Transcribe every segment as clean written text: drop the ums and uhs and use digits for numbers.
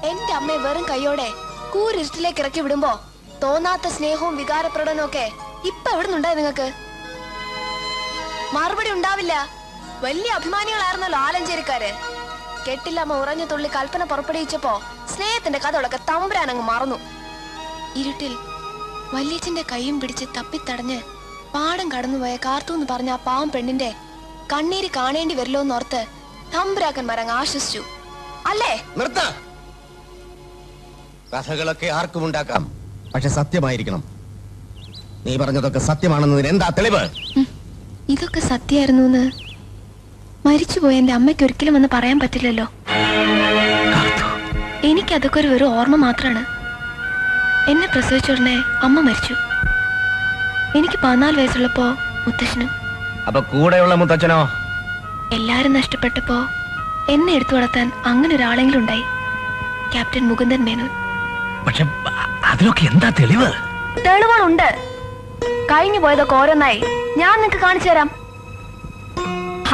എന്റെ അമ്മയെ വെറും കൈയോടെ കൂരിരുട്ടിലേക്ക് ഇറക്കി വിടുമ്പോ തോന്നാത്ത സ്നേഹവും വികാരപ്രകടനവും ഒക്കെ ഇപ്പൊ എവിടുന്നുണ്ടായി നിങ്ങക്ക്? മറുപടി ഉണ്ടാവില്ല. വലിയ അഭിമാനികളായിരുന്നല്ലോ ആലഞ്ചേരിക്കാര്. കെട്ടില്ലമ്മ ഉറഞ്ഞു തുള്ളി കൽപ്പന പുറപ്പെടുവിച്ചപ്പോ സ്നേഹത്തിന്റെ കഥകളൊക്കെ തമ്പുരാനങ്ങ് മറന്നു. ഇരുട്ടിൽ വല്യച്ഛന്റെ കൈയും പിടിച്ച് തപ്പിത്തടഞ്ഞ് പാടം കടന്നുപോയ കാർത്തൂന്ന് പറഞ്ഞ ആ പാവം പെണ്ണിന്റെ കണ്ണീര് കാണേണ്ടി വരില്ലോന്നോർത്ത് തമ്പുരാക്കന്മാരങ്ങ് ആശ്വസിച്ചു അല്ലേ? കഥകളൊക്കെ ആർക്കും ഉണ്ടാക്കാം, പക്ഷെ സത്യമായിരിക്കണം. നീ പറഞ്ഞതൊക്കെ സത്യമാണെന്നതിന് എന്താ തെളിവ്? ഇതൊക്കെ സത്യമായിരുന്നു മരിച്ചുപോയ എന്റെ അമ്മയ്ക്ക് ഒരിക്കലും വന്ന് പറയാൻ പറ്റില്ലല്ലോ. എനിക്കതൊക്കെ ഒരു വെറും ഓർമ്മ മാത്രമാണ്. എന്നെ പ്രസവിച്ച ഉടനെ അമ്മ മരിച്ചു. എനിക്ക് 14 വയസ്സുള്ളപ്പോ മുത്തശ്ശനും. അപ്പൊ കൂടെയുള്ള മുത്തച്ഛനോ? എല്ലാരും നഷ്ടപ്പെട്ടപ്പോ എന്നെ എടുത്തു വളർത്താൻ അങ്ങനെ ഒരാളെങ്കിലും ഉണ്ടായി, ക്യാപ്റ്റൻ മുകുന്ദൻ മേനോൻ. പക്ഷെ അതിലൊക്കെ എന്താ തെളിവ്? തെളിവുകളുണ്ട്. കഴിഞ്ഞു പോയതൊക്കെ ഓരോന്നായി ഞാൻ നിനക്ക് കാണിച്ചു തരാം.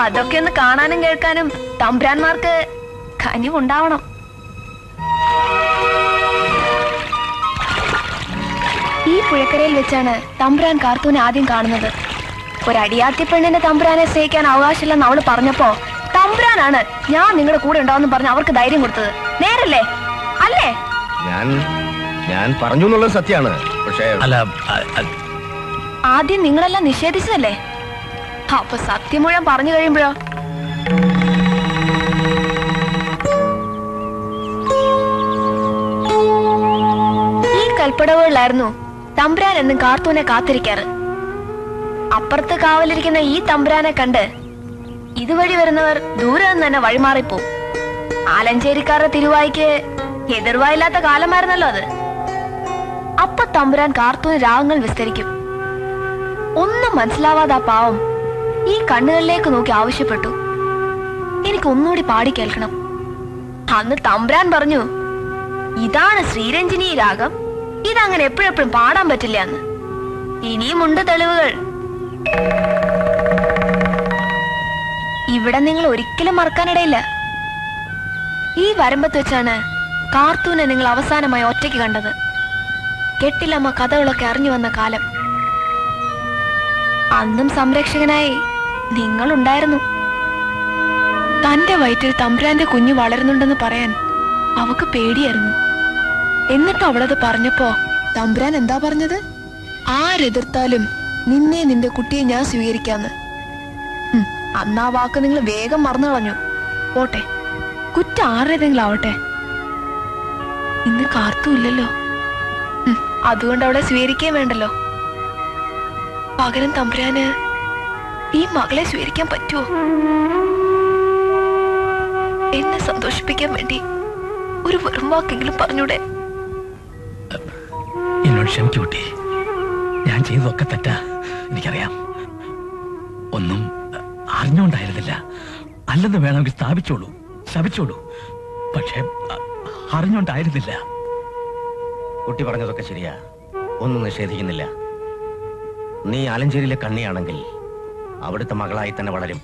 അതൊക്കെ ഒന്ന് കാണാനും കേൾക്കാനും തമ്പുരാന്മാർക്ക് കനിവുണ്ടാവണം. ഈ പുഴക്കരയിൽ വെച്ചാണ് തമ്പുരാൻ കാർത്തൂനെ ആദ്യം കാണുന്നത്. ഒരടിയാത്തി പെണ്ണിന്റെ തമ്പുരാനെ സ്നേഹിക്കാൻ അവകാശമില്ലെന്ന് അവള് പറഞ്ഞപ്പോ തമ്പുരാനാണ് ഞാൻ നിങ്ങളുടെ കൂടെ ഉണ്ടാവെന്ന് പറഞ്ഞ് അവർക്ക് ധൈര്യം കൊടുത്തത്. നേരല്ലേ? അല്ലേ? ഞാൻ പറഞ്ഞു എന്നുള്ളത് സത്യമാണ്. പക്ഷേ ആദ്യം നിങ്ങളെല്ലാം നിഷേധിച്ചതല്ലേ? അപ്പൊ സത്യം മുഴുവൻ പറഞ്ഞു കഴിയുമ്പോഴോ? ഈ കൽപ്പടവുകളിലായിരുന്നു തമ്പുരാൻ എന്നും കാർത്തൂനെ കാത്തിരിക്കാറ്. അപ്പുറത്ത് കാവലിരിക്കുന്ന ഈ തമ്പുരാനെ കണ്ട് ഇതുവഴി വരുന്നവർ ദൂരെ നിന്ന് തന്നെ വഴിമാറിപ്പോ. ആലഞ്ചേരിക്കാരുടെ തിരുവായിക്ക് എതിർവായില്ലാത്ത കാലമായിരുന്നല്ലോ അത്. അപ്പൊ തമ്പുരാൻ കാർത്തൂന് രാഗങ്ങൾ വിസ്തരിക്കും. ഒന്നും മനസ്സിലാവാതെ ആ പാവം ഈ കണ്ണുകളിലേക്ക് നോക്കി ആവശ്യപ്പെട്ടു, എനിക്ക് ഒന്നുകൂടി പാടി കേൾക്കണം. അന്ന് തമ്പുരാൻ പറഞ്ഞു, ഇതാണ് ശ്രീരഞ്ജിനി രാഗം, ഇതങ്ങനെ എപ്പോഴെപ്പോഴും പാടാൻ പറ്റില്ല എന്ന്. ഇനിയുമുണ്ട് തെളിവുകൾ. ഇവിടെ നിങ്ങൾ ഒരിക്കലും മറക്കാനിടയില്ല. ഈ വരമ്പത്ത് വെച്ചാണ് കാർത്തൂനെ നിങ്ങൾ അവസാനമായി ഒറ്റയ്ക്ക് കണ്ടത്. കെട്ടിലമ്മ കഥകളൊക്കെ അറിഞ്ഞു വന്ന കാലം. അന്നും സംരക്ഷകനായി നിങ്ങളുണ്ടായിരുന്നു. തന്റെ വയറ്റിൽ തമ്പുരാന്റെ കുഞ്ഞു വളരുന്നുണ്ടെന്ന് പറയാൻ അവക്ക് പേടിയായിരുന്നു. എന്നിട്ട് അവളത് പറഞ്ഞപ്പോ തമ്പുരാൻ എന്താ പറഞ്ഞത്? ആരെതിർത്താലും നിന്നെ നിന്റെ കുട്ടിയെ ഞാൻ സ്വീകരിക്കാന്ന്. അന്നാ വാക്ക് നിങ്ങൾ വേഗം മറന്നു കളഞ്ഞു. പോട്ടെ, കുറ്റം ആരുടേതെങ്കിലും ആവട്ടെ. ഇന്ന് കാർത്തുമില്ലല്ലോ, അതുകൊണ്ട് അവളെ സ്വീകരിക്കാൻ വേണ്ടല്ലോ. പകരം തമ്പുരാന് ഈ മകളെ സ്വീകരിക്കാൻ പറ്റുമോ? എന്നെ സന്തോഷിപ്പിക്കാൻ വേണ്ടി ഒരു വെറും വാക്കെങ്കിലും പറഞ്ഞൂടെ? എന്നോട് ക്ഷമിക്കൂട്ടി, ഞാൻ ചെയ്തതൊക്കെ തെറ്റാ, എനിക്കറിയാം. ഒന്നും അറിഞ്ഞുകൊണ്ടായിരുന്നില്ല. അല്ലെന്ന് വേണമെങ്കിൽ സ്ഥാപിച്ചോളൂ, ശപിച്ചോളൂ. പക്ഷെ അറിഞ്ഞുകൊണ്ടായിരുന്നില്ല. കുട്ടി പറഞ്ഞതൊക്കെ ശരിയാ, ഒന്നും നിഷേധിക്കുന്നില്ല. നീ ആലഞ്ചേരിയിലെ കണ്ണിയാണെങ്കിൽ അവിടുത്തെ മകളായി തന്നെ വളരും.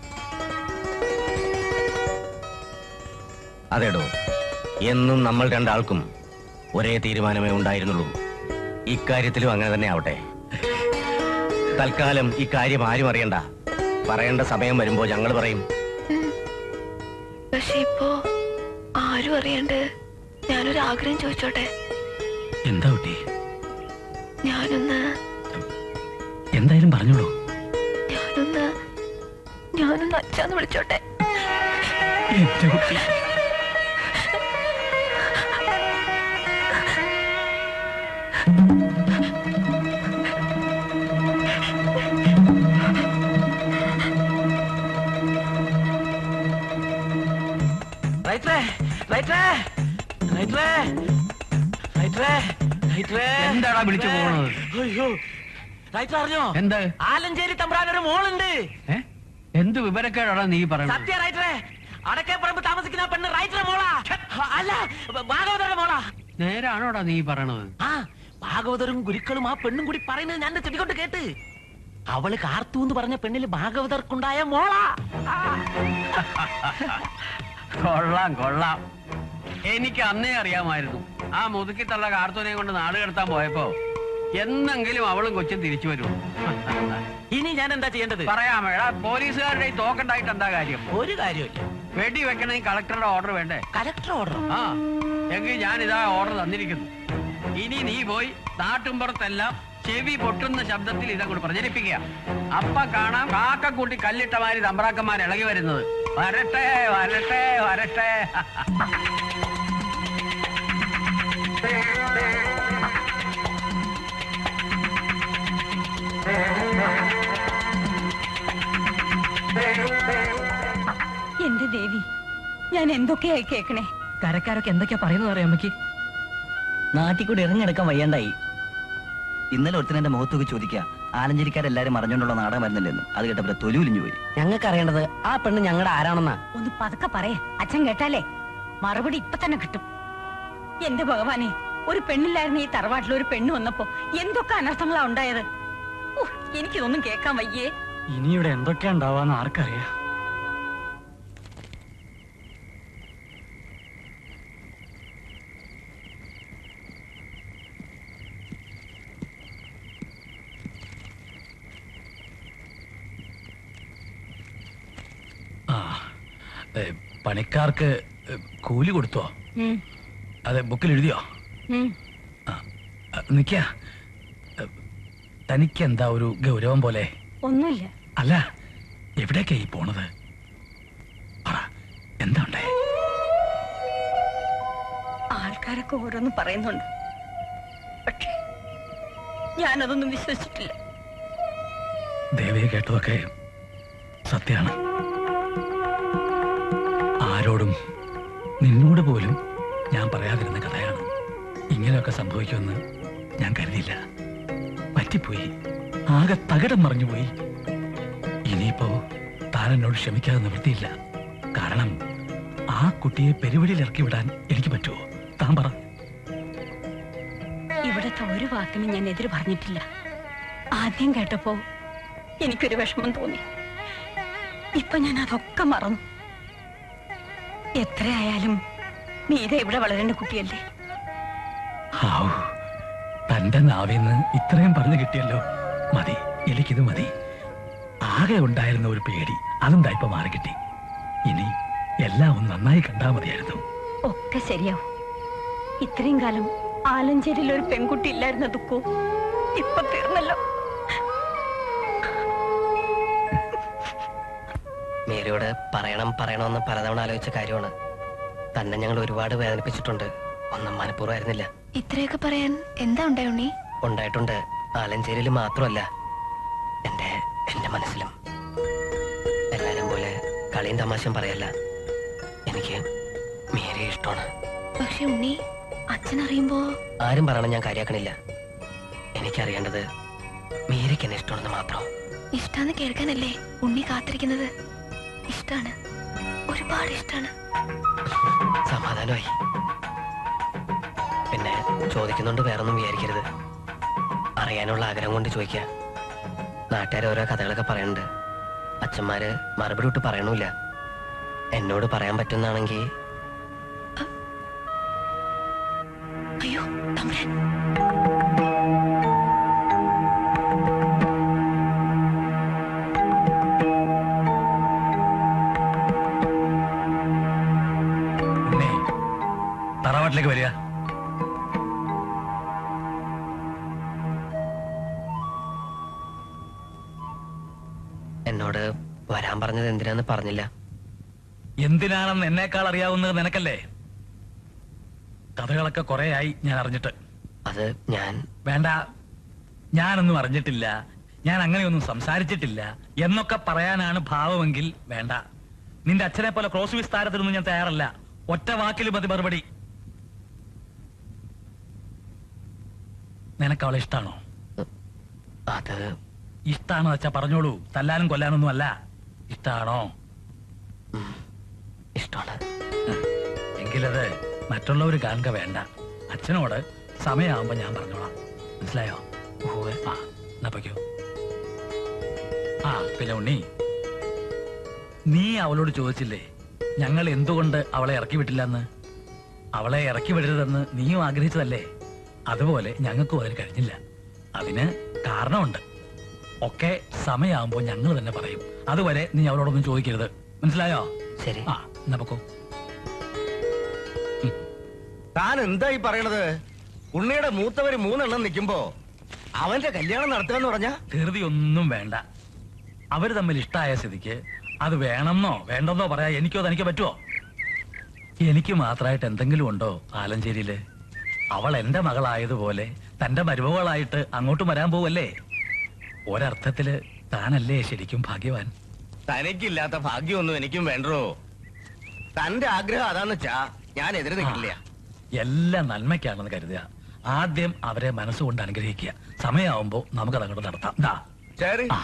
അതേടോ, എന്നും നമ്മൾ രണ്ടാൾക്കും ഒരേ തീരുമാനമേ ഉണ്ടായിരുന്നുള്ളൂ. ഇക്കാര്യത്തിലും അങ്ങനെ തന്നെ ആവട്ടെ. തൽക്കാലം ഇക്കാര്യം ആരും അറിയണ്ട. പറയേണ്ട സമയം വരുമ്പോ ഞങ്ങൾ പറയും. പക്ഷെ ഇപ്പോ ആരും അറിയണ്ട്. ഞാനൊരു ആഗ്രഹം ചോദിച്ചോട്ടെ? എന്താ കുട്ടി? ഞാനൊന്ന് എന്തായാലും പറഞ്ഞോളൂ. ഞാനൊന്ന് അച്ഛന്ന് വിളിച്ചോട്ടെ? എന്റെ കുട്ടി, എന്താടാ വിളിച്ചു പോകുന്നത്? അറിഞ്ഞോ? എന്ത്? ആലഞ്ചേരി തമ്പ്രാൻ ഒരു മോളുണ്ട്. എന്ത് വിവരക്കേടാണ് നീ പറയുന്നത്? സത്യ റൈറ്ററെ, അടക്കേപ്പറമ്പ് താമസിക്കുന്ന പെണ്ണ് റൈറ്ററെ മോളാ. അല്ല, ഭാഗവതരുടെ മോളാ. നേരാണോടാ നീ പറയണത്? ആ, ഭാഗവതരും ഗുരുക്കളും ആ പെണ്ണും കൂടി പറയുന്നത് ഞാൻ ചെവിക്കൊണ്ട് കേട്ട്. അവള് കാർത്തൂന്ന് പറഞ്ഞ പെണ്ണില് ഭാഗവതർക്കുണ്ടായ മോളാ. കൊള്ളാം കൊള്ളാം. എനിക്ക് അന്നേ അറിയാമായിരുന്നു. ആ മുതുക്കിത്തള്ള കാർത്തൂനെ കൊണ്ട് നാട് കടത്താൻ പോയപ്പോ എന്നെങ്കിലും അവളും കൊച്ചും തിരിച്ചു വരും. ഇനി ഞാൻ എന്താ ചെയ്യേണ്ടത്? പറയാം. എടാ, പോലീസുകാരുടെ ഈ തോക്കുണ്ടായിട്ട് എന്താ കാര്യം? ഒരു കാര്യമില്ല. വെടി വെക്കണമെങ്കിൽ കളക്ടറുടെ ഓർഡർ വേണ്ടേ? Collector order? ആ, എങ്കിൽ ഞാൻ ഇതാ ഓർഡർ തന്നിരിക്കുന്നു. ഇനി നീ പോയി നാട്ടുംപുറത്തെല്ലാം ചെവി പൊട്ടുന്ന ശബ്ദത്തിൽ ഇതങ്ങോട്ട് പ്രചരിപ്പിക്കുക. അപ്പ കാണാം കാക്കക്കൂട്ടി കല്ലിട്ടമാരി തമ്പ്രാക്കന്മാർ ഇളകി വരുന്നത്. വരട്ടെ വരട്ടെ വരട്ടെ. എന്റെ ദേവി, ഞാൻ എന്തൊക്കെയായി കേക്കണേ. കരക്കാരൊക്കെ എന്തൊക്കെയാ പറയുന്നത് അറിയാം അമ്മയ്ക്ക്. നാട്ടിൽ കൂടി ഇറങ്ങിയെടുക്കാൻ വയ്യാണ്ടായി. ഇന്നലെ ഒരുത്തൻ എന്റെ മുഖത്തൊക്കെ ചോദിക്കുക, ആലഞ്ചേരിക്കാരെല്ലാരും അറിഞ്ഞോണ്ടുള്ള നാടകം വരുന്നില്ലെന്ന്. അത് കേട്ടപ്പോ തൊലിയുലിഞ്ഞു പോയി. ഞങ്ങൾക്ക് അറിയേണ്ടത് ആ പെണ്ണ് ഞങ്ങളുടെ ആരാണെന്നാ. ഒന്ന് പതുക്കെ പറയേ, അച്ഛൻ കേട്ടാലേ മറുപടി ഇപ്പൊ തന്നെ കിട്ടും. എന്റെ ഭഗവാനെ, ഒരു പെണ്ണില്ലായിരുന്നു ഈ തറവാട്ടിൽ. ഒരു പെണ്ണ് വന്നപ്പോ എന്തൊക്കെ അനർത്ഥങ്ങളാ ഉണ്ടായത്. എനിക്കിതൊന്നും കേൾക്കാൻ വയ്യേ. ഇനിയിവിടെ എന്തൊക്കെയാ ഉണ്ടാവാന്ന് ആർക്കറിയാം. പണിക്കാർക്ക് കൂലി കൊടുത്തോ? അതെ, ബുക്കിൽ എഴുതിയോ? നിക്ക, തനിക്കെന്താ ഒരു ഗൗരവം പോലെ? ഒന്നുമില്ല. അല്ല, എവിടേക്കാ ഈ പോണത്? പറ, എന്താ ഉണ്ടേ? ആൾക്കാരൊക്കെ ഓരോന്ന് പറയുന്നുണ്ട്, പക്ഷേ ഞാനതൊന്നും വിശ്വസിച്ചിട്ടില്ല. ദേവിയെ കേട്ടതൊക്കെ സത്യാണ്. ആരോടും, നിന്നോട് പോലും ഞാൻ പറയാതിരുന്ന കഥയാണ്. ഇങ്ങനെയൊക്കെ സംഭവിക്കുമെന്ന് ഞാൻ കരുതിയില്ല. പറ്റിപ്പോയി, ആകെ തകിടം മറിഞ്ഞുപോയി. ഇനിയിപ്പോ താൻ എന്നോട് ക്ഷമിക്കാതെ നിവൃത്തിയില്ല. കാരണം ആ കുട്ടിയെ പെരുവഴിയിൽ ഇറക്കി വിടാൻ എനിക്ക് പറ്റുമോ? താൻ പറ. ഇവിടത്തെ ഒരു വാക്കിനും ഞാൻ എതിര് പറഞ്ഞിട്ടില്ല. ആദ്യം കേട്ടപ്പോ എനിക്കൊരു വിഷമം തോന്നി. ഇപ്പൊ ഞാൻ അതൊക്കെ മറന്നു. എത്രയായാലും മീര ഇവിടെ വളരേണ്ട കുട്ടിയല്ലേ. തന്റെ നാവിന്ന് ഇത്രയും പറഞ്ഞു കിട്ടിയല്ലോ. മതി, എനിക്കിത് മതി. ആകെ ഉണ്ടായിരുന്ന ഒരു പേടി അതെന്താ ഇപ്പൊ മാറി കിട്ടി. ഇനി എല്ലാം ഒന്ന് നന്നായി കണ്ടാ മതിയായിരുന്നു. ഒക്കെ ശരിയാവും. ഇത്രയും കാലം ആലഞ്ചേരിയിൽ ഒരു പെൺകുട്ടി ഇല്ലായിരുന്ന ദുഃഖവും ഇപ്പൊ തീർന്നല്ലോ. മേരിയോട് പറയണമെന്ന് പലതവണ ആലോചിച്ച കാര്യമാണ്. തന്നെ ഞങ്ങൾ ഒരുപാട് വേദനിപ്പിച്ചിട്ടുണ്ട്. ഒന്നും മനഃപൂർവ്വമായിരുന്നില്ല. ഇത്രയൊക്കെ പറയാൻ എന്താ ഉണ്ടായി ഉണ്ണി? ഉണ്ടായിട്ടുണ്ട്. ആലഞ്ചേരിയിൽ മാത്രമല്ല, എന്റെ മനസ്സിലും. എല്ലാരും പോലെ കളിയും തമാശയും പറയല്ല. എനിക്ക് മേരിയെ ഇഷ്ടമാണ്. പക്ഷെ ഉണ്ണി, അച്ഛൻ അറിയുമ്പോ? ആരും പറയണം, ഞാൻ കാര്യാക്കണില്ല. എനിക്കറിയേണ്ടത് മേരിക്ക് എന്നെ ഇഷ്ടമാണെന്ന് മാത്രം. ഇഷ്ടാന്ന് കേൾക്കാനല്ലേ ഉണ്ണി കാത്തിരിക്കുന്നത്? ഇഷ്ടാണ്, ഒരുപാട് ഇഷ്ടാണ്. സമാധാനമായി. പിന്നെ ചോദിക്കുന്നുണ്ട്, വേറൊന്നും വിചാരിക്കരുത്. അറിയാനുള്ള ആഗ്രഹം കൊണ്ട് ചോദിക്കുക. നാട്ടുകാർ ഓരോ കഥകളൊക്കെ പറയുന്നുണ്ട്. അച്ഛന്മാര് മറുപടി വിട്ട് പറയണില്ല. എന്നോട് പറയാൻ പറ്റുന്നാണെങ്കിൽ. അയ്യോ തമ്പുരാൻ. തറവാട്ടിലേക്ക് വരിക. എന്നോട് വരാൻ പറഞ്ഞത് എന്തിനാന്ന് പറഞ്ഞില്ല. എന്തിനാണെന്ന് എന്നേക്കാൾ അറിയാവുന്നത് നിനക്കല്ലേ? കഥകളൊക്കെ കുറെ ആയി ഞാൻ അറിഞ്ഞിട്ട്. അത് ഞാൻ വേണ്ട, ഞാനൊന്നും അറിഞ്ഞിട്ടില്ല, ഞാൻ അങ്ങനെയൊന്നും സംസാരിച്ചിട്ടില്ല എന്നൊക്കെ പറയാനാണ് ഭാവമെങ്കിൽ വേണ്ട. നിന്റെ അച്ഛനെ പോലെ ക്രോസ് വിസ്താരത്തിനൊന്നും ഞാൻ തയ്യാറല്ല. ഒറ്റ വാക്കിൽ മതി മറുപടി. നിനക്ക് അവളെ ഇഷ്ടാണോ? അത് ഇഷ്ടാണോ വെച്ചാ പറഞ്ഞോളൂ. തല്ലാനും കൊല്ലാനൊന്നും അല്ല. ഇഷ്ടാണോ? ഇഷ്ടമാണ്. എങ്കിലത് മറ്റുള്ളവർ കാണുക വേണ്ട. അച്ഛനോട് സമയമാകുമ്പോ ഞാൻ പറഞ്ഞോളാം. മനസ്സിലായോ? ആ, എന്നാ പൊയ്ക്കോ. ആ, പിന്നെ ഉണ്ണി, നീ അവളോട് ചോദിച്ചില്ലേ ഞങ്ങൾ എന്തുകൊണ്ട് അവളെ ഇറക്കി വിട്ടില്ലെന്ന്? അവളെ ഇറക്കി വിടരുതെന്ന് നീയും ആഗ്രഹിച്ചതല്ലേ? അതുപോലെ ഞങ്ങൾക്കും അതിന് കഴിഞ്ഞില്ല. അതിന് കാരണമുണ്ട്. ഒക്കെ സമയമാകുമ്പോ ഞങ്ങൾ തന്നെ പറയും. അതുവരെ നീ അവളോടൊന്നും ചോദിക്കരുത്. മനസ്സിലായോ? ശരി. ആ എന്നാ പൊക്കോ. താൻ എന്തായി പറയണത്? ഉണ്ണിയുടെ മൂത്തവര് 3 എണ്ണം നിൽക്കുമ്പോ അവന്റെ കല്യാണം നടത്തുക എന്ന് പറഞ്ഞാ ധൃതി ഒന്നും വേണ്ട. അവര് തമ്മിൽ ഇഷ്ടമായ സ്ഥിതിക്ക് അത് വേണമെന്നോ വേണ്ടെന്നോ പറയാ എനിക്കോ തനിക്ക് പറ്റുമോ? എനിക്ക് മാത്രമായിട്ട് എന്തെങ്കിലും ഉണ്ടോ ആലഞ്ചേരിയില്? അവൾ എന്റെ മകളായതുപോലെ തന്റെ മരുമകളായിട്ട് അങ്ങോട്ട് വരാൻ പോവല്ലേ. ഒരർത്ഥത്തില് താനല്ലേ ശരിക്കും ഭാഗ്യവാൻ. തനിക്കില്ലാത്ത ഭാഗ്യമൊന്നും എനിക്കും വേണ്ടോ. തന്റെ ആഗ്രഹം അതാന്ന് വെച്ചാ ഞാൻ എതിര് നിൽക്കില്ല. എല്ലാം നന്മയ്ക്കാണെന്ന് കരുതുക. ആദ്യം അവരെ മനസ്സുകൊണ്ട് അനുഗ്രഹിക്കുക. സമയമാവുമ്പോ നമുക്കത് അങ്ങോട്ട് നടത്താം. ശരി. ആ